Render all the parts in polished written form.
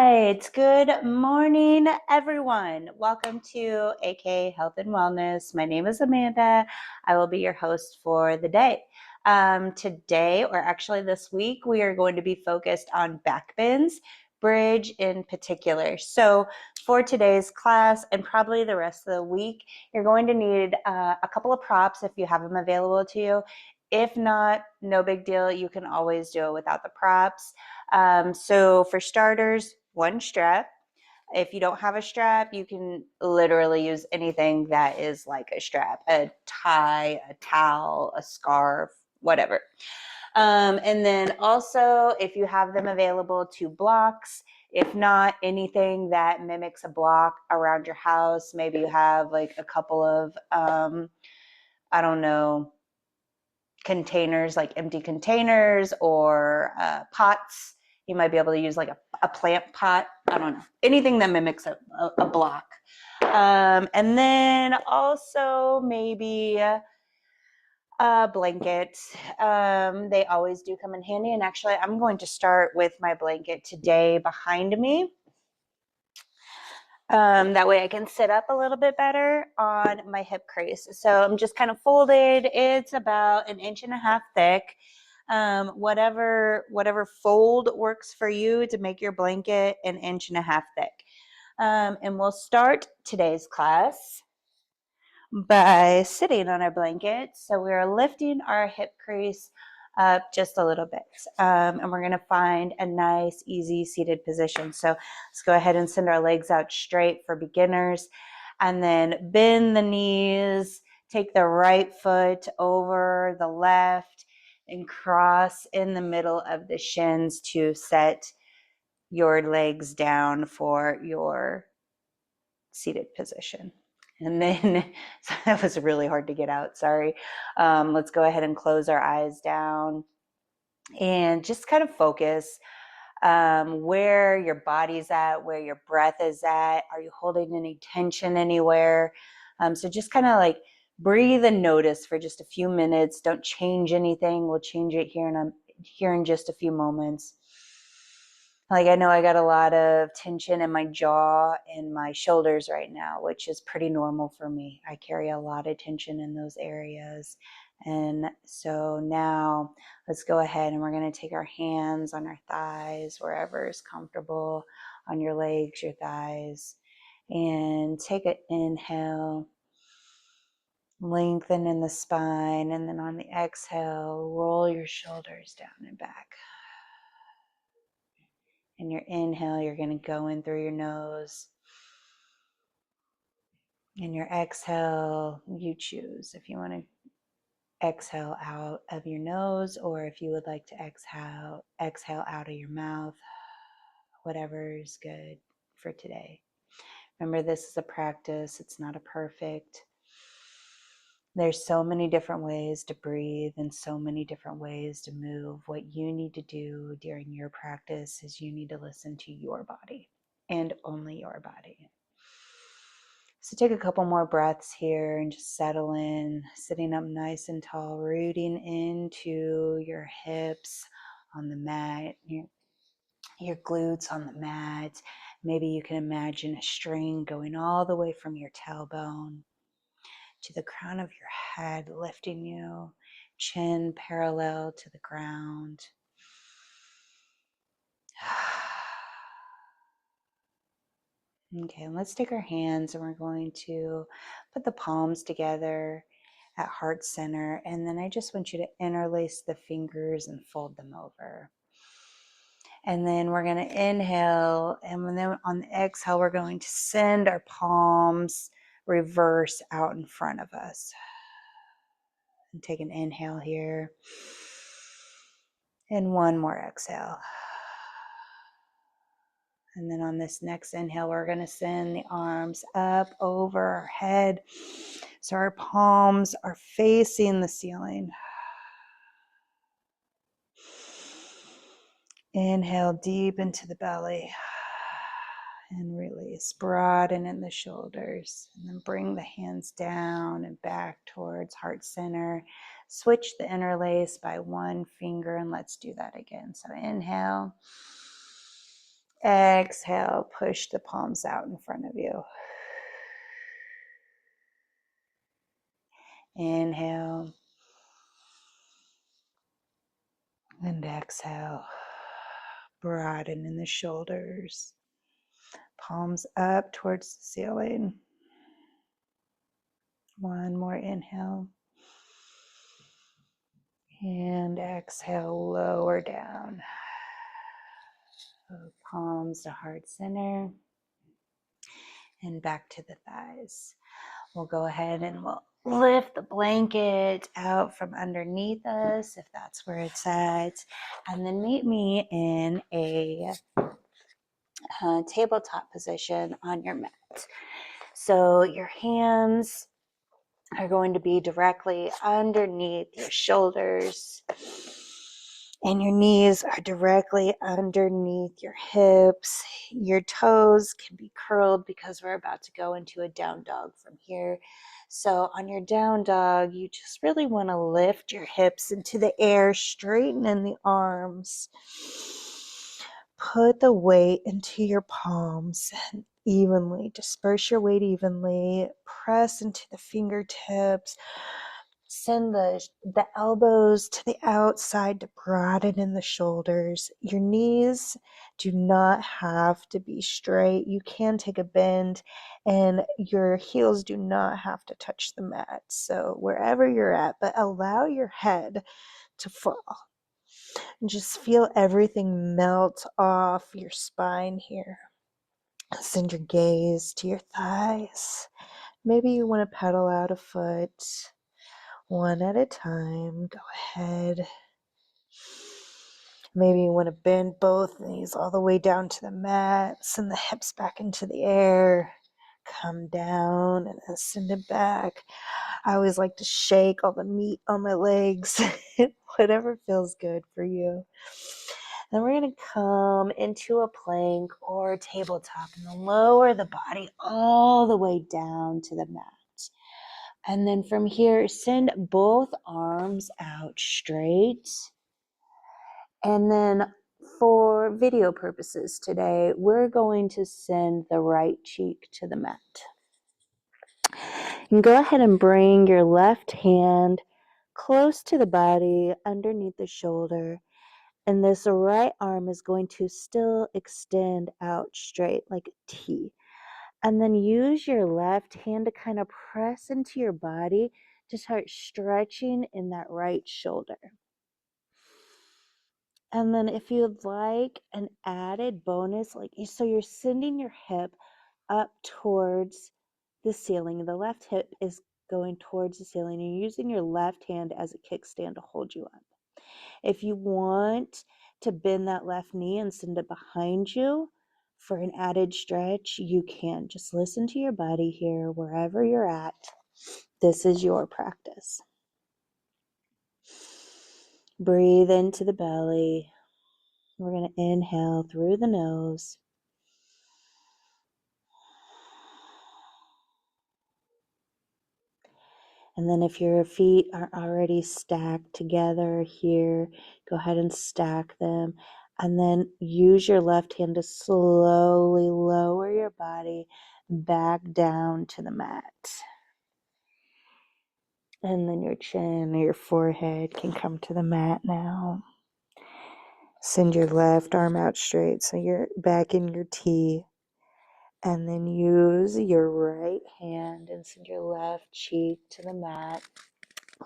right. Good morning, everyone. Welcome to AK Health and Wellness. My name is Amanda. I will be your host for the day. Today, or actually this week, we are going to be focused on back bends, bridge in particular. So for today's class and probably the rest of the week, you're going to need a couple of props if you have them available to you. If not, no big deal. You can always do it without the props. So for starters, one strap. If you don't have a strap, you can literally use anything that is like a strap, a tie, a towel, a scarf, whatever. And then also, if you have them available, two blocks. If not, anything that mimics a block around your house. Maybe you have like a couple of, I don't know, containers, like empty containers or pots. You might be able to use like a plant pot. I don't know, anything that mimics a block. And then also maybe a blanket. They always do come in handy. And actually, I'm going to start with my blanket today behind me. That way I can sit up a little bit better on my hip crease. So I'm just kind of folded. It's about 1.5 inches thick. Whatever fold works for you to make your blanket 1.5 inches thick. And we'll start today's class by sitting on our blanket. So we're lifting our hip crease up just a little bit. And we're going to find a nice, easy seated position. So let's go ahead and send our legs out straight for beginners. And then bend the knees, take the right foot over the left, and cross in the middle of the shins to set your legs down for your seated position. And then, so that was really hard to get out, sorry. Let's go ahead and close our eyes down and just kind of focus where your body's at, where your breath is at. Are you holding any tension anywhere? So just kind of like breathe and notice for just a few minutes. Don't change anything. We'll change it here in just a few moments. Like I know I got a lot of tension in my jaw and my shoulders right now, which is pretty normal for me. I carry a lot of tension in those areas. And so now let's go ahead and we're going to take our hands on our thighs, wherever is comfortable, on your legs, your thighs, and take an inhale, lengthen in the spine, and then on the exhale, roll your shoulders down and back. And your inhale, you're going to go in through your nose. And your exhale, you choose if you want to exhale out of your nose or if you would like to exhale out of your mouth, whatever is good for today. Remember, this is a practice. It's not a perfect. There's so many different ways to breathe and so many different ways to move. What you need to do during your practice is you need to listen to your body and only your body. So take a couple more breaths here and just settle in, sitting up nice and tall, rooting into your hips on the mat, your glutes on the mat. Maybe you can imagine a string going all the way from your tailbone to the crown of your head, lifting you, chin parallel to the ground. Okay, and let's take our hands and we're going to put the palms together at heart center. And then I just want you to interlace the fingers and fold them over. And then we're going to inhale. And then on the exhale, we're going to send our palms reverse out in front of us. And take an inhale here. And one more exhale. And then on this next inhale, we're going to send the arms up over our head. So our palms are facing the ceiling. Inhale deep into the belly. And release. Broaden in the shoulders. And then bring the hands down and back towards heart center. Switch the interlace by one finger and let's do that again. So inhale. Exhale, push the palms out in front of you. Inhale and exhale. Broaden in the shoulders. Palms up towards the ceiling. One more inhale. And exhale, lower down. Palms to heart center. And back to the thighs. We'll go ahead and we'll lift the blanket out from underneath us, if that's where it's at. And then meet me in a tabletop position on your mat. So your hands are going to be directly underneath your shoulders, and your knees are directly underneath your hips. Your toes can be curled because we're about to go into a down dog from here. So on your down dog, you just really want to lift your hips into the air, straighten in the arms. Put the weight into your palms and evenly, disperse your weight evenly, press into the fingertips, send the elbows to the outside to broaden in the shoulders. Your knees do not have to be straight. You can take a bend, and your heels do not have to touch the mat. So wherever you're at, but allow your head to fall. And just feel everything melt off your spine here. Send your gaze to your thighs. Maybe you want to pedal out a foot one at a time. Go ahead. Maybe you want to bend both knees all the way down to the mat. Send the hips back into the air. Come down and then send it back. I always like to shake all the meat on my legs. Whatever feels good for you. Then we're going to come into a plank or tabletop and lower the body all the way down to the mat. And then from here, send both arms out straight. And then for video purposes today, we're going to send the right cheek to the mat. And go ahead and bring your left hand close to the body, underneath the shoulder. And this right arm is going to still extend out straight like a T. And then use your left hand to kind of press into your body to start stretching in that right shoulder. And then if you'd like an added bonus, so you're sending your hip up towards the ceiling. The left hip is going towards the ceiling. You're using your left hand as a kickstand to hold you up. If you want to bend that left knee and send it behind you for an added stretch, you can. Just listen to your body here, wherever you're at. This is your practice. Breathe into the belly. We're going to inhale through the nose. And then if your feet are already stacked together here, go ahead and stack them. And then use your left hand to slowly lower your body back down to the mat. And then your chin or your forehead can come to the mat now. Send your left arm out straight so you're back in your T. And then use your right hand and send your left cheek to the mat.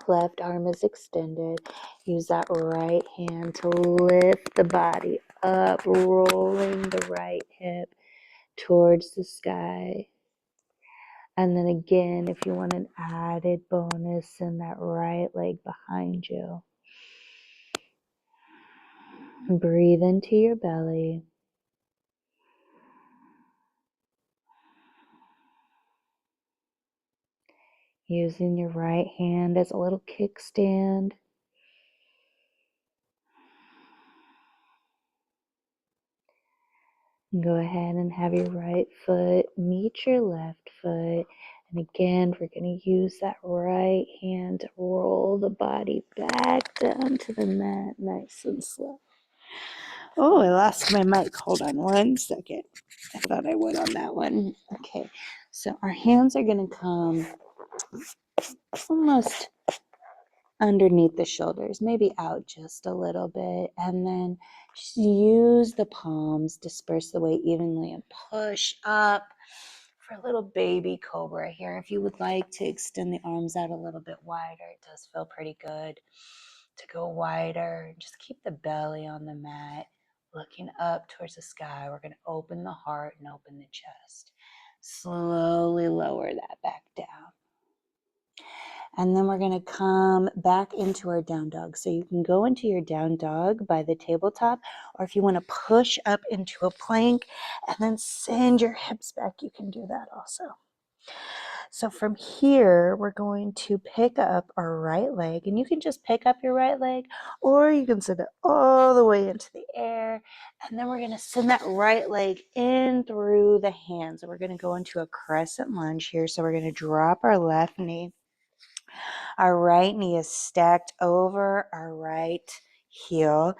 Left arm is extended. Use that right hand to lift the body up, rolling the right hip towards the sky. And then again, if you want an added bonus, send that right leg behind you. Breathe into your belly. Using your right hand as a little kickstand. Go ahead and have your right foot meet your left foot. And again, we're going to use that right hand to roll the body back down to the mat, nice and slow. Oh, I lost my mic. Hold on one second. I thought I would on that one. Okay, so our hands are going to come almost underneath the shoulders, maybe out just a little bit, and then just use the palms, disperse the weight evenly, and push up for a little baby cobra here. If you would like to extend the arms out a little bit wider, it does feel pretty good to go wider. Just keep the belly on the mat, looking up towards the sky. We're going to open the heart and open the chest. Slowly lower that back down. And then we're going to come back into our down dog. So you can go into your down dog by the tabletop, or if you want to push up into a plank and then send your hips back, you can do that also. So from here, we're going to pick up our right leg, and you can just pick up your right leg, or you can send it all the way into the air. And then we're going to send that right leg in through the hands. And we're going to go into a crescent lunge here. So we're going to drop our left knee. Our right knee is stacked over our right heel,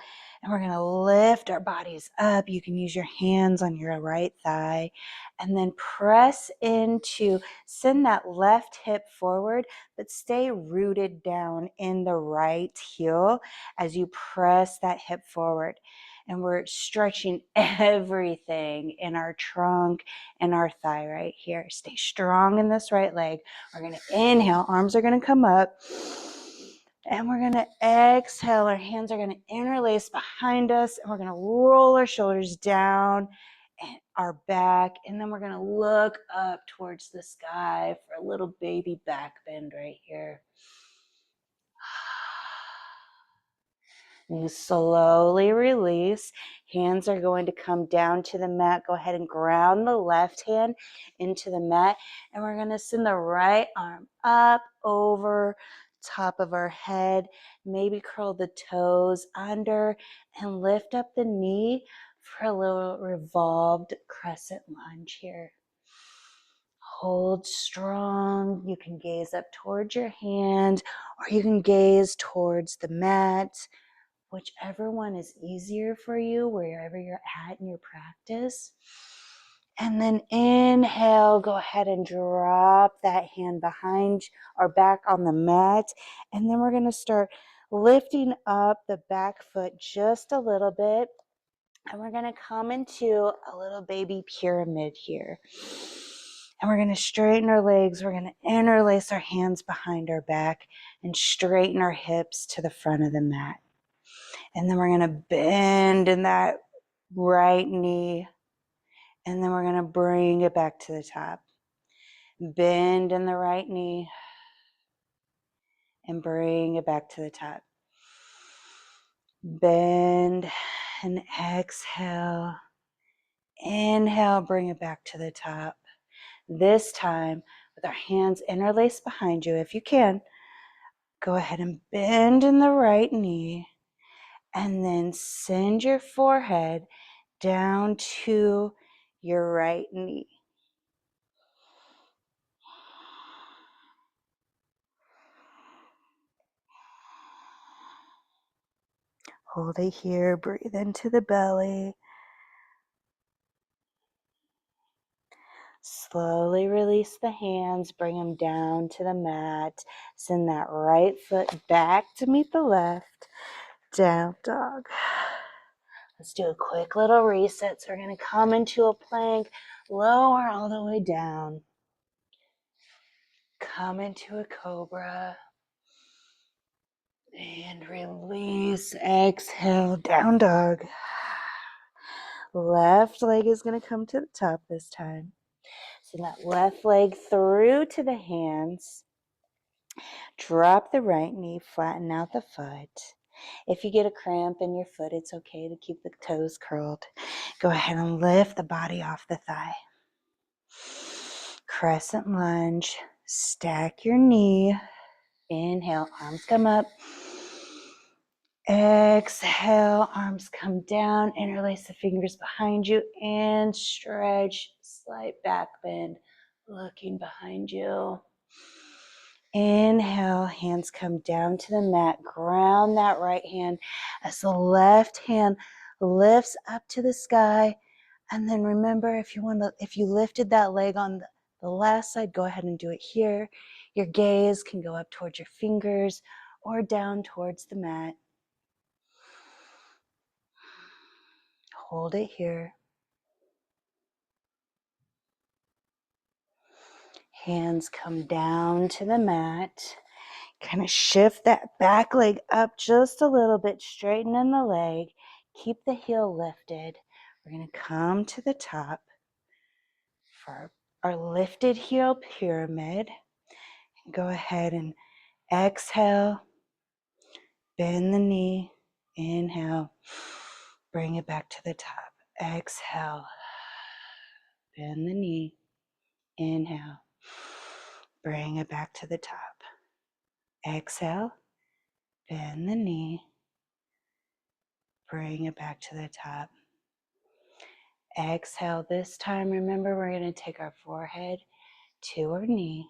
and we're going to lift our bodies up. You can use your hands on your right thigh and then press into, send that left hip forward, but stay rooted down in the right heel as you press that hip forward. And we're stretching everything in our trunk and our thigh right here. Stay strong in this right leg. We're going to inhale, arms are going to come up. And we're going to exhale. Our hands are going to interlace behind us. And we're going to roll our shoulders down and our back. And then we're going to look up towards the sky for a little baby back bend right here. You slowly release. Hands are going to come down to the mat. Go ahead and ground the left hand into the mat. And we're going to send the right arm up over top of our head. Maybe curl the toes under and lift up the knee for a little revolved crescent lunge here. Hold strong. You can gaze up towards your hand, or you can gaze towards the mat. Whichever one is easier for you, wherever you're at in your practice. And then inhale, go ahead and drop that hand behind or back on the mat. And then we're going to start lifting up the back foot just a little bit. And we're going to come into a little baby pyramid here. And we're going to straighten our legs. We're going to interlace our hands behind our back and straighten our hips to the front of the mat. And then we're going to bend in that right knee. And then we're going to bring it back to the top. Bend in the right knee. And bring it back to the top. Bend and exhale. Inhale, bring it back to the top. This time, with our hands interlaced behind you, if you can, go ahead and bend in the right knee. And then send your forehead down to your right knee. Hold it here, breathe into the belly. Slowly release the hands, bring them down to the mat. Send that right foot back to meet the left. Down dog. Let's do a quick little reset. So we're going to come into a plank, lower all the way down. Come into a cobra. And release, exhale, down dog. Left leg is going to come to the top this time. So that left leg through to the hands. Drop the right knee, flatten out the foot. If you get a cramp in your foot, it's okay to keep the toes curled. Go ahead and lift the body off the thigh. Crescent lunge. Stack your knee. Inhale, arms come up. Exhale, arms come down. Interlace the fingers behind you and stretch. Slight back bend, looking behind you. Inhale, hands come down to the mat. Ground that right hand as the left hand lifts up to the sky. And then remember, if you lifted that leg on the left side, go ahead and do it here. Your gaze can go up towards your fingers or down towards the mat. Hold it here. Hands come down to the mat. Kind of shift that back leg up just a little bit, straighten in the leg. Keep the heel lifted. We're going to come to the top for our lifted heel pyramid. Go ahead and exhale, bend the knee, inhale, bring it back to the top. Exhale, bend the knee, inhale, bring it back to the top. Exhale, bend the knee, bring it back to the top. Exhale this time. Remember, we're going to take our forehead to our knee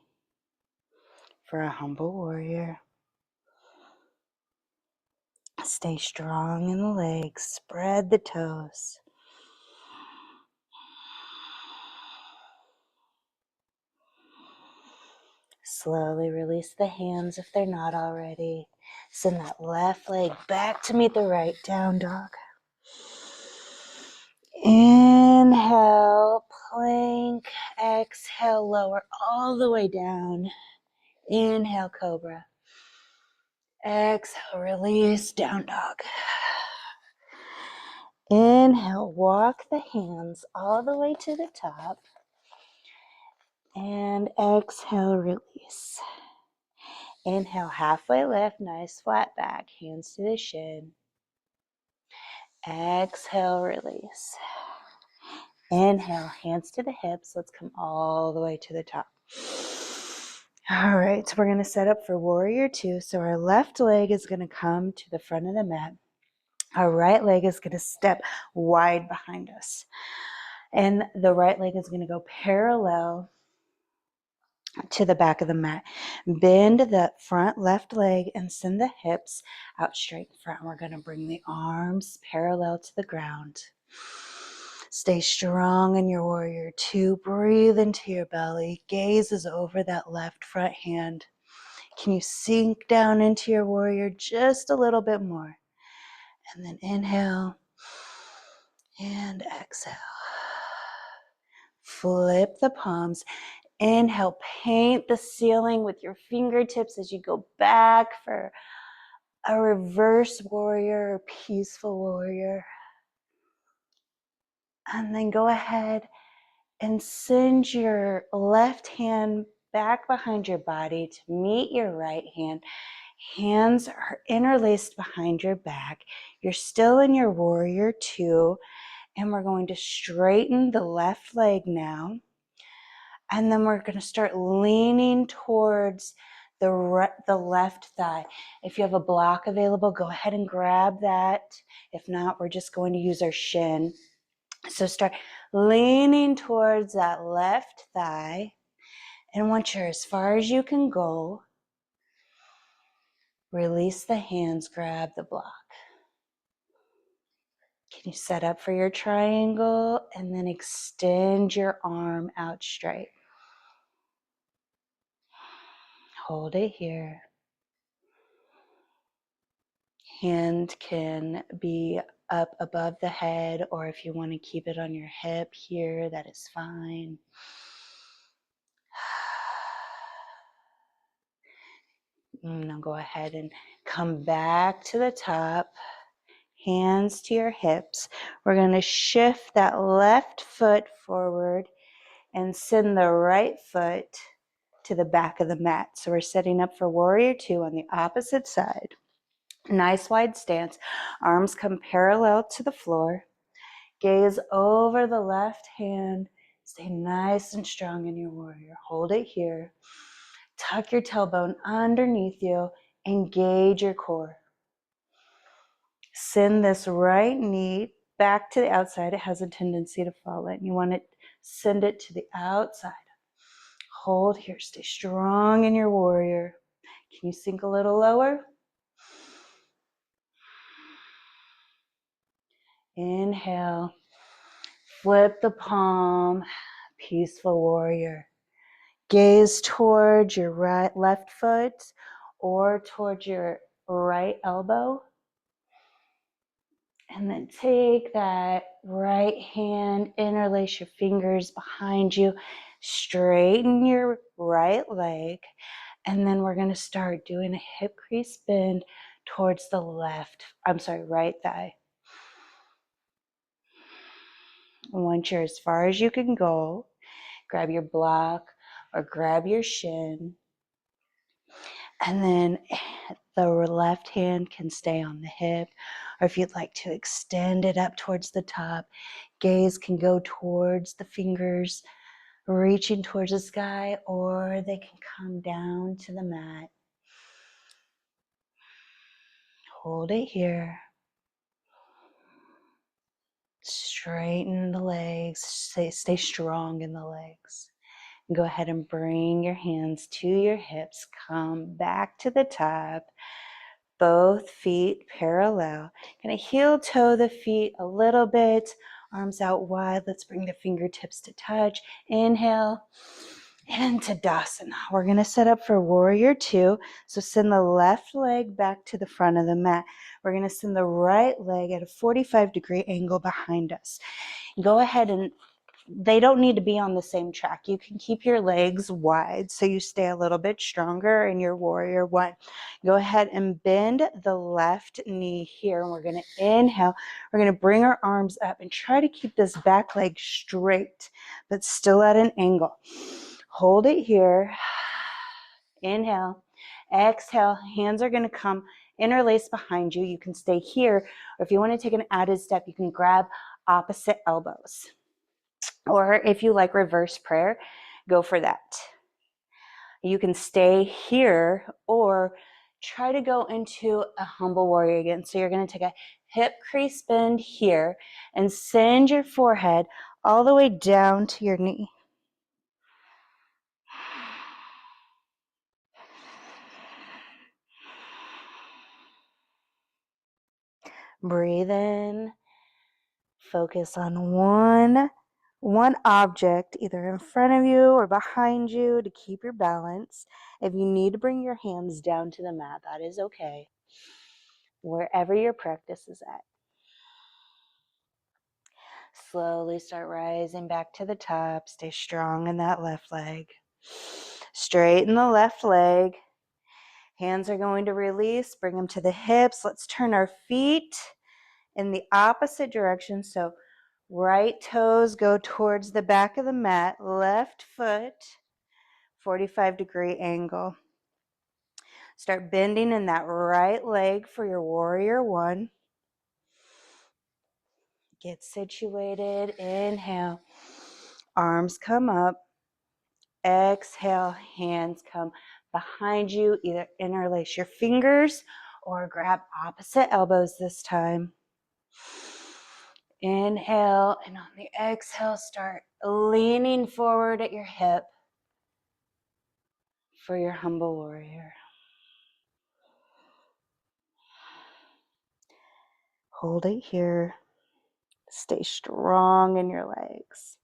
for a humble warrior. Stay strong in the legs. Spread the toes. Slowly release the hands if they're not already. Send that left leg back to meet the right, down dog. Inhale, plank. Exhale, lower all the way down. Inhale, cobra. Exhale, release, down dog. Inhale, walk the hands all the way to the top. And exhale, release. Inhale, halfway lift, nice flat back, hands to the shin. Exhale, release. Inhale, hands to the hips. Let's come all the way to the top. All right, so we're going to set up for warrior two. So our left leg is going to come to the front of the mat. Our right leg is going to step wide behind us. And the right leg is going to go parallel to the back of the mat. Bend the front left leg and send the hips out straight in front. We're going to bring the arms parallel to the ground. Stay strong in your warrior two. Breathe into your belly. Gaze is over that left front hand. Can you sink down into your warrior just a little bit more? And then inhale and exhale. Flip the palms. Inhale, paint the ceiling with your fingertips as you go back for a reverse warrior or peaceful warrior. And then go ahead and send your left hand back behind your body to meet your right hand. Hands are interlaced behind your back. You're still in your warrior two. And we're going to straighten the left leg now. And then we're going to start leaning towards the left thigh. If you have a block available, go ahead and grab that. If not, we're just going to use our shin. So start leaning towards that left thigh. And once you're as far as you can go, release the hands, grab the block. Can you set up for your triangle and then extend your arm out straight? Hold it here. Hand can be up above the head, or if you want to keep it on your hip here, that is fine. Now go ahead and come back to the top. Hands to your hips. We're going to shift that left foot forward and send the right foot to the back of the mat. So we're setting up for warrior two on the opposite side. Nice wide stance. Arms come parallel to the floor. Gaze over the left hand. Stay nice and strong in your warrior. Hold it here. Tuck your tailbone underneath you. Engage your core. Send this right knee back to the outside. It has a tendency to fall in. You want to send it to the outside. Hold here. Stay strong in your warrior. Can you sink a little lower? Inhale. Flip the palm. Peaceful warrior. Gaze towards your left foot or towards your right elbow. And then take that right hand, interlace your fingers behind you, straighten your right leg, and then we're going to start doing a hip crease bend towards the right thigh. Once you're as far as you can go, grab your block or grab your shin, and then the left hand can stay on the hip, or if you'd like to extend it up towards the top, gaze can go towards the fingers, reaching towards the sky, or they can come down to the mat. Hold it here. Straighten the legs, stay strong in the legs. Go ahead and bring your hands to your hips, come back to the top. Both feet parallel. Gonna heel toe the feet a little bit, arms out wide. Let's bring the fingertips to touch. Inhale into Tadasana. We're gonna set up for warrior two. So send the left leg back to the front of the mat. We're gonna send the right leg at a 45-degree angle behind us. Go ahead and they don't need to be on the same track. You can keep your legs wide so you stay a little bit stronger in your warrior one. Go ahead and bend the left knee here. And we're going to inhale. We're going to bring our arms up and try to keep this back leg straight, but still at an angle. Hold it here. Inhale. Exhale. Hands are going to come interlace behind you. You can stay here, or if you want to take an added step, you can grab opposite elbows. Or if you like reverse prayer, go for that. You can stay here or try to go into a humble warrior again. So you're going to take a hip crease bend here and send your forehead all the way down to your knee. Breathe in. Focus on one object, either in front of you or behind you, to keep your balance. If you need to bring your hands down to the mat, that is okay. Wherever your practice is at. Slowly start rising back to the top. Stay strong in that left leg. Straighten the left leg. Hands are going to release. Bring them to the hips. Let's turn our feet in the opposite direction. So right toes go towards the back of the mat. Left foot, 45-degree angle. Start bending in that right leg for your warrior one. Get situated. Inhale. Arms come up. Exhale. Hands come behind you. Either interlace your fingers or grab opposite elbows this time. Inhale, and on the exhale, start leaning forward at your hip for your humble warrior. Hold it here. Stay strong in your legs.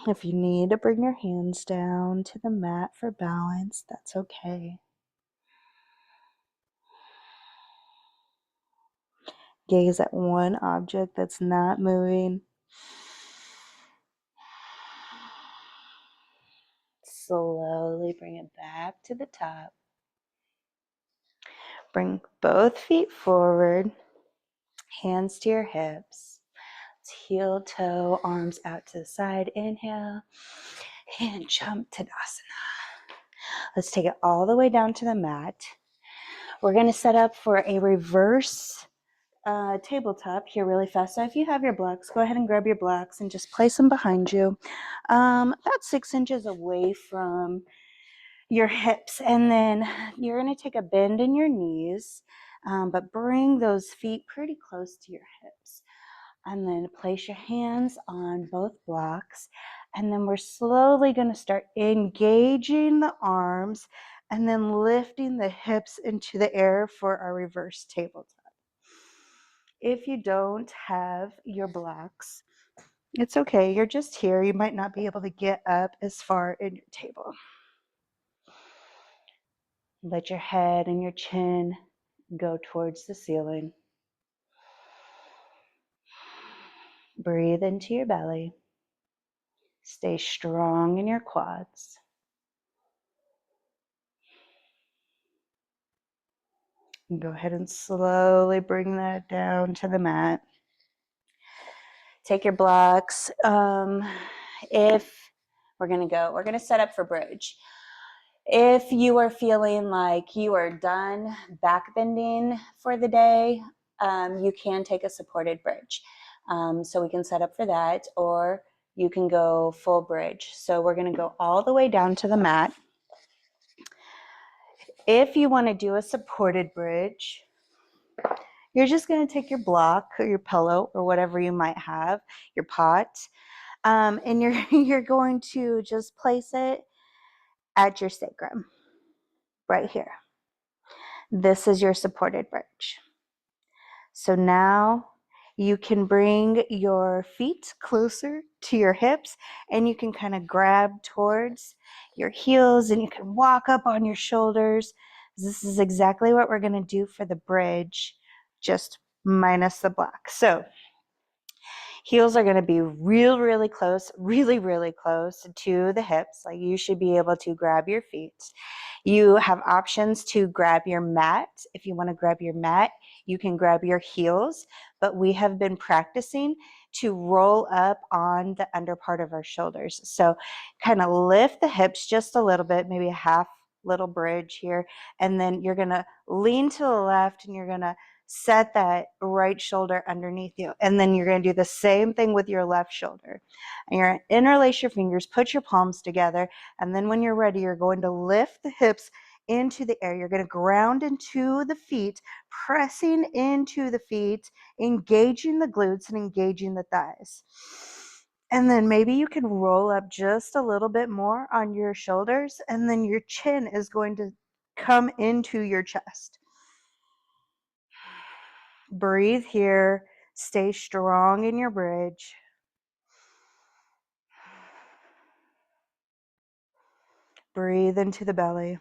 If you need to bring your hands down to the mat for balance, that's okay. Gaze at one object that's not moving. Slowly bring it back to the top. Bring both feet forward, hands to your hips. Let's heel toe, arms out to the side. Inhale, and jump to Tadasana. Let's take it all the way down to the mat. We're going to set up for a reverse tabletop here really fast. So if you have your blocks, go ahead and grab your blocks and just place them behind you, about 6 inches away from your hips. And then you're going to take a bend in your knees, but bring those feet pretty close to your hips. And then place your hands on both blocks. And then we're slowly going to start engaging the arms and then lifting the hips into the air for our reverse tabletop. If you don't have your blocks, it's okay. You're just here. You might not be able to get up as far in your table. Let your head and your chin go towards the ceiling. Breathe into your belly. Stay strong in your quads. And go ahead and slowly bring that down to the mat. Take your blocks. If we're going to set up for bridge. If you are feeling like you are done back bending for the day, you can take a supported bridge. So we can set up for that, or you can go full bridge. So we're going to go all the way down to the mat. If you want to do a supported bridge, you're just going to take your block or your pillow or whatever you might have, your pot, and you're going to just place it at your sacrum, right here. This is your supported bridge. So now you can bring your feet closer to your hips, and you can kind of grab towards your heels, and you can walk up on your shoulders. This is exactly what we're going to do for the bridge, just minus the block. So heels are going to be really close, really close to the hips. Like, you should be able to grab your feet. You have options to grab your mat. If you want to grab your mat, you can grab your heels, but we have been practicing to roll up on the under part of our shoulders. So kind of lift the hips just a little bit, maybe a half little bridge here, and then you're going to lean to the left, and you're going to set that right shoulder underneath you. And then you're going to do the same thing with your left shoulder. And you're going to interlace your fingers, put your palms together, and then when you're ready, you're going to lift the hips into the air. You're going to ground into the feet, pressing into the feet, engaging the glutes and engaging the thighs. And then maybe you can roll up just a little bit more on your shoulders, and then your chin is going to come into your chest. Breathe here. Stay strong in your bridge. Breathe into the belly.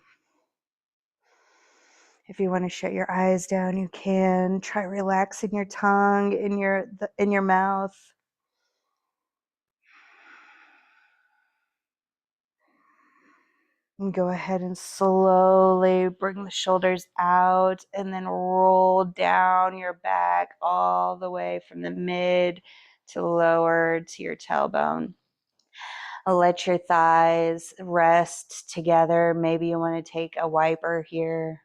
If you want to shut your eyes down, you can. Try relaxing your tongue in your mouth. And go ahead and slowly bring the shoulders out, and then roll down your back all the way from the mid to lower to your tailbone. Let your thighs rest together. Maybe you want to take a wiper here.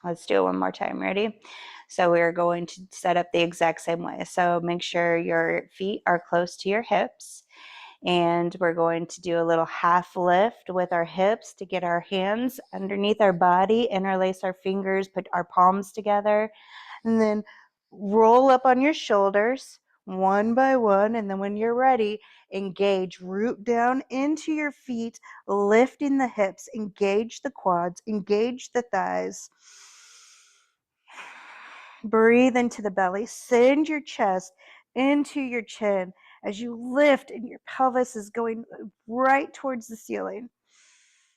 Let's do it one more time. Ready? So we're going to set up the exact same way. So make sure your feet are close to your hips. And we're going to do a little half lift with our hips to get our hands underneath our body, interlace our fingers, put our palms together, and then roll up on your shoulders one by one. And then when you're ready, engage, root down into your feet, lifting the hips, engage the quads, engage the thighs. Breathe into the belly, send your chest into your chin as you lift, and your pelvis is going right towards the ceiling.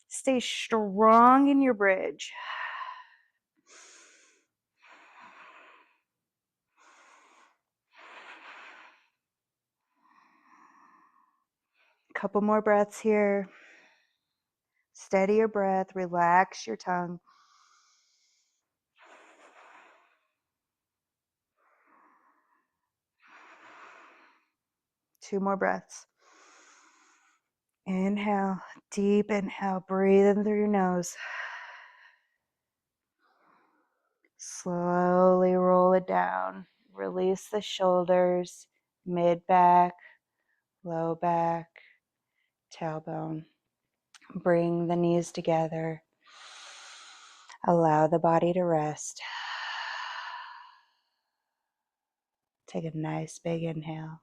Stay strong in your bridge. Couple more breaths here. Steady your breath, relax your tongue. Two more breaths. Inhale, deep inhale, breathe in through your nose. Slowly roll it down. Release the shoulders, mid back, low back, tailbone. Bring the knees together. Allow the body to rest. Take a nice big inhale.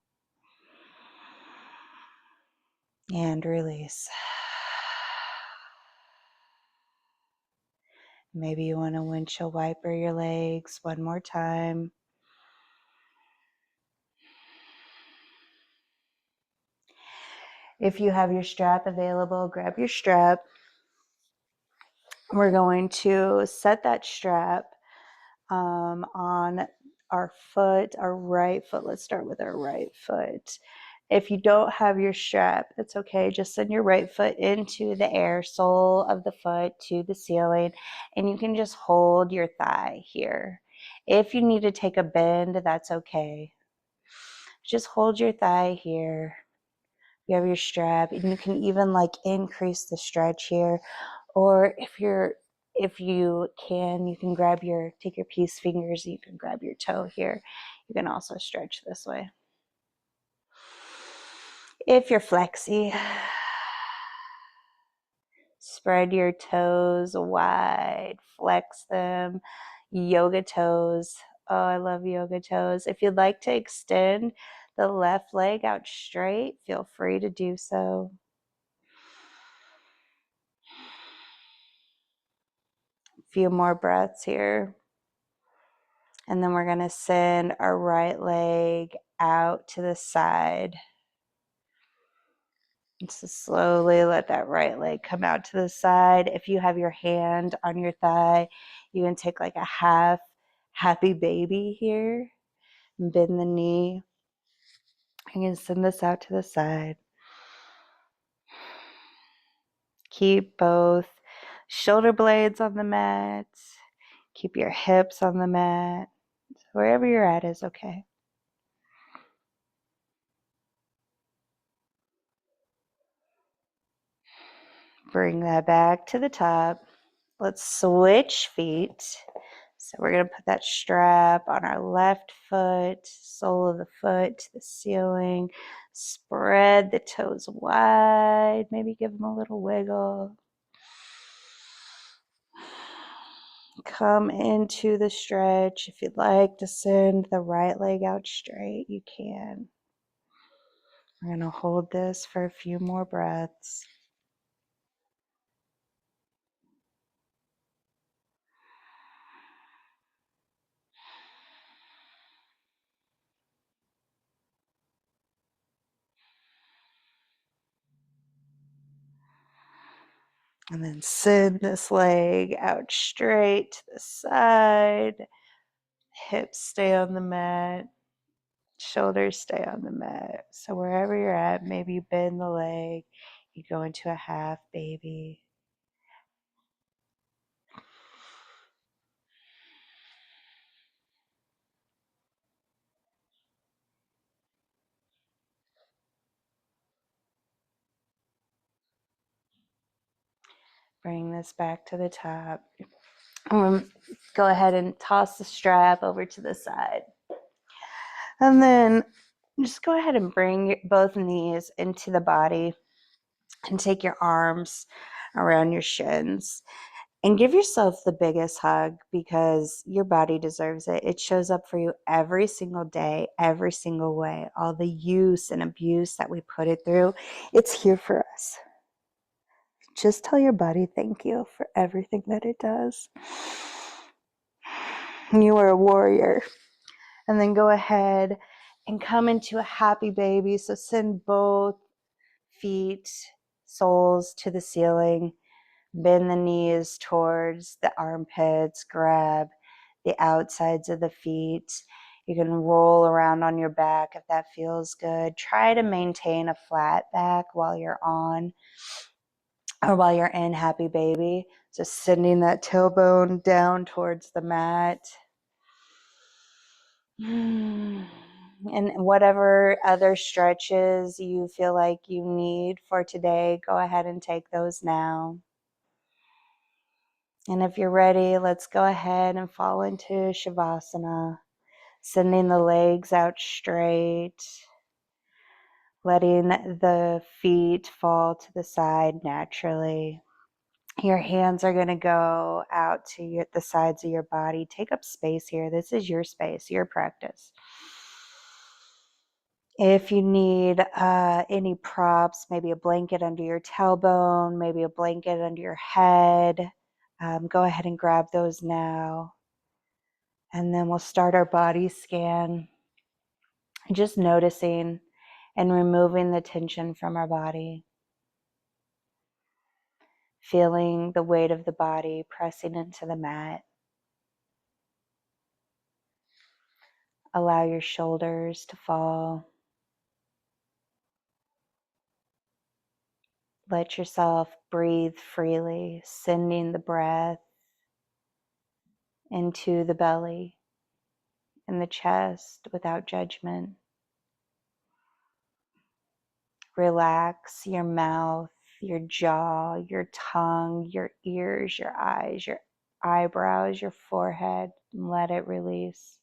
And release. Maybe you want to windshield wiper your legs one more time. If you have your strap available, grab your strap. We're going to set that strap on our foot, our right foot. Let's start with our right foot. If you don't have your strap, that's okay. Just send your right foot into the air, sole of the foot to the ceiling, and you can just hold your thigh here. If you need to take a bend, that's okay. Just hold your thigh here. You have your strap, and you can even like increase the stretch here. Or if you can, take your peace fingers, you can grab your toe here. You can also stretch this way. If you're flexy, spread your toes wide, flex them, yoga toes. Oh, I love yoga toes. If you'd like to extend the left leg out straight, feel free to do so. A few more breaths here. And then we're going to send our right leg out to the side. So slowly let that right leg come out to the side. If you have your hand on your thigh, you can take like a half happy baby here and bend the knee. You can send this out to the side. Keep both shoulder blades on the mat. Keep your hips on the mat. Wherever you're at is okay. Bring that back to the top. Let's switch feet. So we're going to put that strap on our left foot, sole of the foot to the ceiling. Spread the toes wide. Maybe give them a little wiggle. Come into the stretch. If you'd like to send the right leg out straight, you can. We're going to hold this for a few more breaths. And then send this leg out straight to the side. Hips stay on the mat. Shoulders stay on the mat. So wherever you're at, maybe you bend the leg. You go into a half baby. Bring this back to the top. Go ahead and toss the strap over to the side. And then just go ahead and bring both knees into the body and take your arms around your shins and give yourself the biggest hug because your body deserves it. It shows up for you every single day, every single way. All the use and abuse that we put it through, it's here for us. Just tell your body thank you for everything that it does. You are a warrior. And then go ahead and come into a happy baby. So send both feet, soles to the ceiling. Bend the knees towards the armpits. Grab the outsides of the feet. You can roll around on your back if that feels good. Try to maintain a flat back while you're in happy baby. Just sending that tailbone down towards the mat. And whatever other stretches you feel like you need for today, go ahead and take those now. And if you're ready, let's go ahead and fall into Shavasana, sending the legs out straight, letting the feet fall to the side naturally. Your hands are going to go out to the sides of your body. Take up space here. This is your space, your practice. If you need any props, maybe a blanket under your tailbone, maybe a blanket under your head, go ahead and grab those now. And then we'll start our body scan, just noticing and removing the tension from our body. Feeling the weight of the body pressing into the mat. Allow your shoulders to fall. Let yourself breathe freely, sending the breath into the belly and the chest without judgment. Relax your mouth, your jaw, your tongue, your ears, your eyes, your eyebrows, your forehead, and let it release.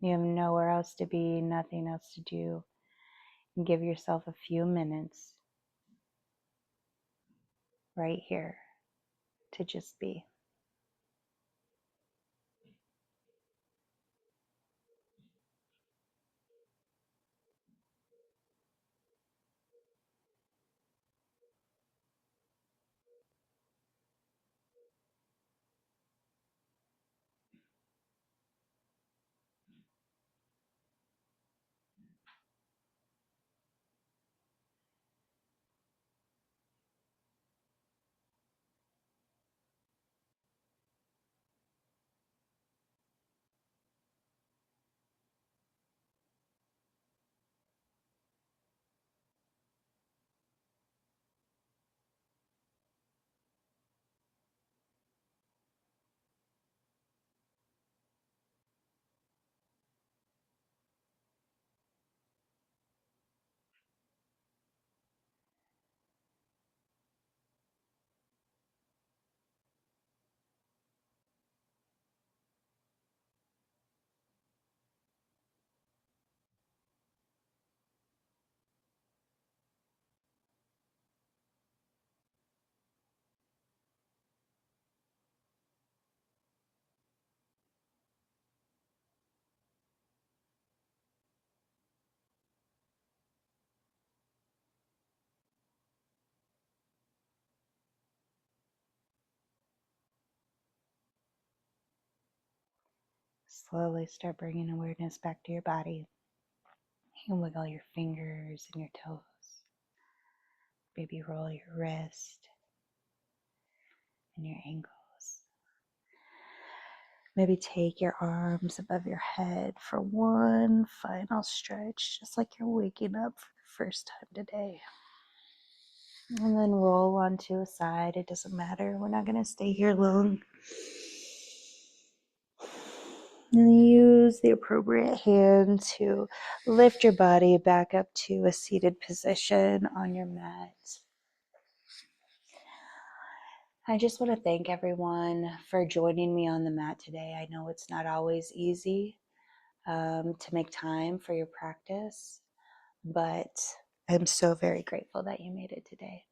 You have nowhere else to be, nothing else to do. And give yourself a few minutes right here to just be. Slowly start bringing awareness back to your body. You can wiggle your fingers and your toes. Maybe roll your wrist and your ankles. Maybe take your arms above your head for one final stretch, just like you're waking up for the first time today. And then roll onto a side. It doesn't matter. We're not going to stay here long. And use the appropriate hand to lift your body back up to a seated position on your mat. I just want to thank everyone for joining me on the mat today. I know it's not always easy to make time for your practice, but I'm so very grateful that you made it today.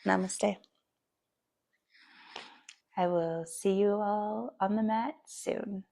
Namaste. I will see you all on the mat soon.